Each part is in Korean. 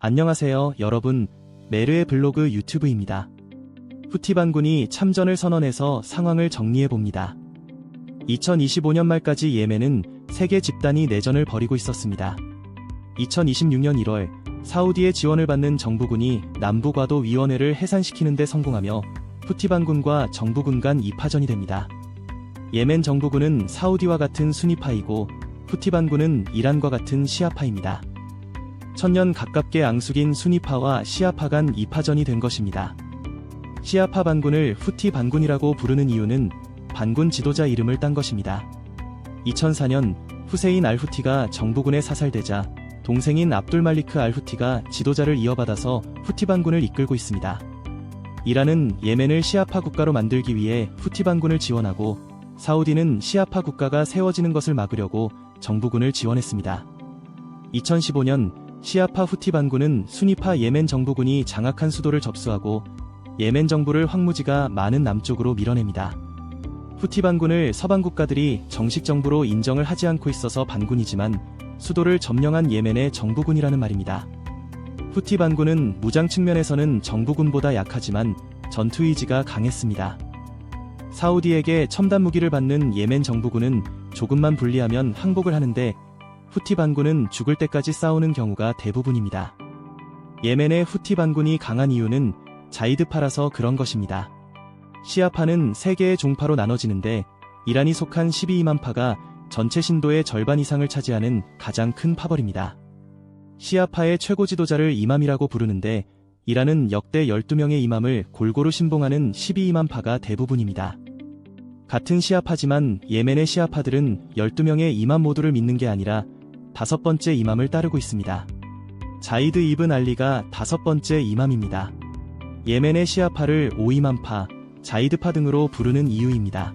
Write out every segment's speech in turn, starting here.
안녕하세요, 여러분. 메르의 블로그 유튜브입니다. 후티 반군이 참전을 선언해서 상황을 정리해봅니다. 2025년 말까지 예멘은 세계 집단이 내전을 벌이고 있었습니다. 2026년 1월 사우디의 지원을 받는 정부군이 남부과도 위원회를 해산시키는 데 성공하며 후티 반군과 정부군 간 2파전이 됩니다. 예멘 정부군은 사우디와 같은 수니파이고 후티 반군은 이란과 같은 시아파입니다. 천년 가깝게 앙숙인 수니파와 시아파 간 2파전이 된 것입니다. 시아파 반군을 후티 반군이라고 부르는 이유는 반군 지도자 이름을 딴 것입니다. 2004년 후세인 알후티가 정부군에 사살되자 동생인 압둘 말리크 알후티가 지도자를 이어받아서 후티 반군을 이끌고 있습니다. 이란은 예멘을 시아파 국가로 만들기 위해 후티 반군을 지원하고 사우디는 시아파 국가가 세워지는 것을 막으려고 정부군을 지원했습니다. 2015년 시아파 후티 반군은 수니파 예멘 정부군이 장악한 수도를 접수하고 예멘 정부를 황무지가 많은 남쪽으로 밀어냅니다. 후티 반군을 서방 국가들이 정식 정부로 인정을 하지 않고 있어서 반군이지만 수도를 점령한 예멘의 정부군이라는 말입니다. 후티 반군은 무장 측면에서는 정부군보다 약하지만 전투 의지가 강했습니다. 사우디에게 첨단 무기를 받는 예멘 정부군은 조금만 불리하면 항복을 하는데 후티 반군은 죽을 때까지 싸우는 경우가 대부분입니다. 예멘의 후티 반군이 강한 이유는 자이드파라서 그런 것입니다. 시아파는 3개의 종파로 나눠지는데 이란이 속한 12이맘파가 전체 신도의 절반 이상을 차지하는 가장 큰 파벌입니다. 시아파의 최고 지도자를 이맘이라고 부르는데 이란은 역대 12명의 이맘을 골고루 신봉하는 12이맘파가 대부분입니다. 같은 시아파지만 예멘의 시아파들은 12명의 이맘 모두를 믿는 게 아니라 5번째 이맘을 따르고 있습니다. 자이드 이븐 알리가 5번째 이맘입니다. 예멘의 시아파를 5이맘파, 자이드파 등으로 부르는 이유입니다.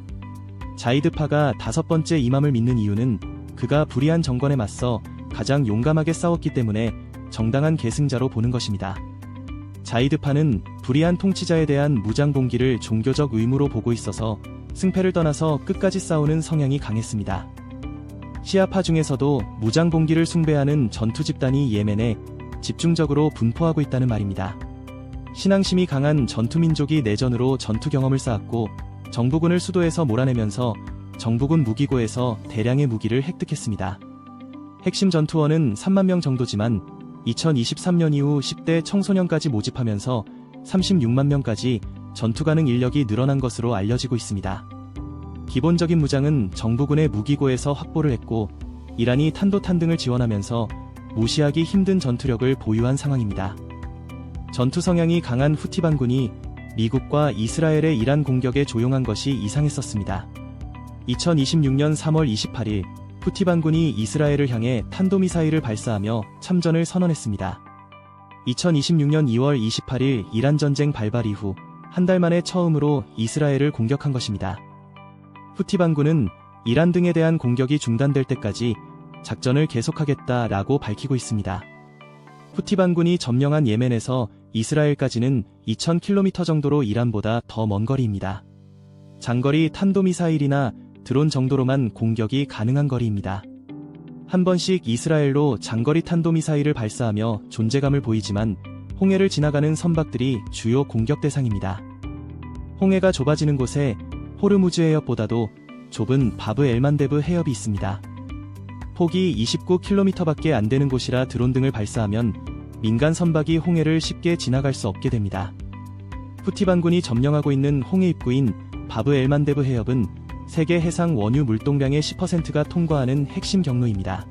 자이드파가 5번째 이맘을 믿는 이유는 그가 불의한 정권에 맞서 가장 용감하게 싸웠기 때문에 정당한 계승자로 보는 것입니다. 자이드파는 불의한 통치자에 대한 무장 봉기를 종교적 의무로 보고 있어서 승패를 떠나서 끝까지 싸우는 성향이 강했습니다. 시아파 중에서도 무장 봉기를 숭배하는 전투 집단이 예멘에 집중적으로 분포하고 있다는 말입니다. 신앙심이 강한 전투민족이 내전으로 전투 경험을 쌓았고 정부군을 수도에서 몰아내면서 정부군 무기고에서 대량의 무기를 획득했습니다. 핵심 전투원은 3만 명 정도지만 2023년 이후 10대 청소년까지 모집하면서 36만 명까지 전투 가능 인력이 늘어난 것으로 알려지고 있습니다. 기본적인 무장은 정부군의 무기고에서 확보를 했고 이란이 탄도탄 등을 지원하면서 무시하기 힘든 전투력을 보유한 상황입니다. 전투 성향이 강한 후티 반군이 미국과 이스라엘의 이란 공격에 조용한 것이 이상했었습니다. 2026년 3월 28일 후티 반군이 이스라엘을 향해 탄도미사일을 발사하며 참전을 선언했습니다. 2026년 2월 28일 이란 전쟁 발발 이후 한 달 만에 처음으로 이스라엘을 공격한 것입니다. 후티 반군은 이란 등에 대한 공격이 중단될 때까지 작전을 계속하겠다라고 밝히고 있습니다. 후티 반군이 점령한 예멘에서 이스라엘까지는 2000km 정도로 이란보다 더 먼 거리입니다. 장거리 탄도미사일이나 드론 정도로만 공격이 가능한 거리입니다. 한 번씩 이스라엘로 장거리 탄도미사일을 발사하며 존재감을 보이지만 홍해를 지나가는 선박들이 주요 공격 대상입니다. 홍해가 좁아지는 곳에 호르무즈 해협보다도 좁은 바브 엘만데브 해협이 있습니다. 폭이 29km밖에 안 되는 곳이라 드론 등을 발사하면 민간 선박이 홍해를 쉽게 지나갈 수 없게 됩니다. 후티 반군이 점령하고 있는 홍해 입구인 바브 엘만데브 해협은 세계 해상 원유 물동량의 10%가 통과하는 핵심 경로입니다.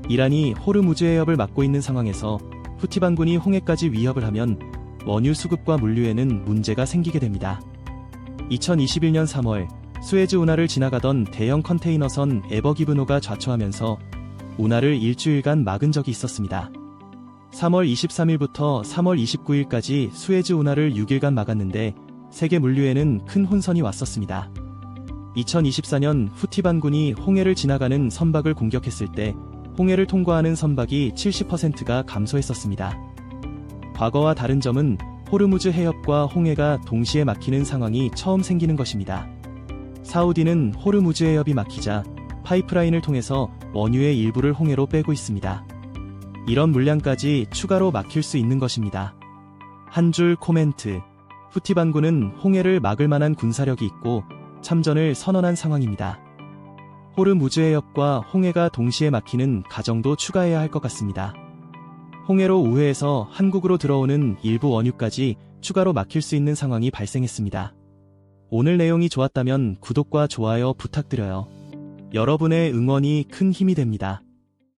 이란이 호르무즈 해협을 막고 있는 상황에서 후티 반군이 홍해까지 위협을 하면 원유 수급과 물류에는 문제가 생기게 됩니다. 2021년 3월 수에즈 운하를 지나가던 대형 컨테이너선 에버기브노가 좌초하면서 운하를 일주일간 막은 적이 있었습니다. 3월 23일부터 3월 29일까지 수에즈 운하를 6일간 막았는데 세계 물류에는 큰 혼선이 왔었습니다. 2024년 후티 반군이 홍해를 지나가는 선박을 공격했을 때 홍해를 통과하는 선박이 70%가 감소했었습니다. 과거와 다른 점은 호르무즈 해협과 홍해가 동시에 막히는 상황이 처음 생기는 것입니다. 사우디는 호르무즈 해협이 막히자 파이프라인을 통해서 원유의 일부를 홍해로 빼고 있습니다. 이런 물량까지 추가로 막힐 수 있는 것입니다. 한 줄 코멘트. 후티반군은 홍해를 막을 만한 군사력이 있고 참전을 선언한 상황입니다. 호르무즈 해협과 홍해가 동시에 막히는 가정도 추가해야 할 것 같습니다. 홍해로 우회해서 한국으로 들어오는 일부 원유까지 추가로 막힐 수 있는 상황이 발생했습니다. 오늘 내용이 좋았다면 구독과 좋아요 부탁드려요. 여러분의 응원이 큰 힘이 됩니다.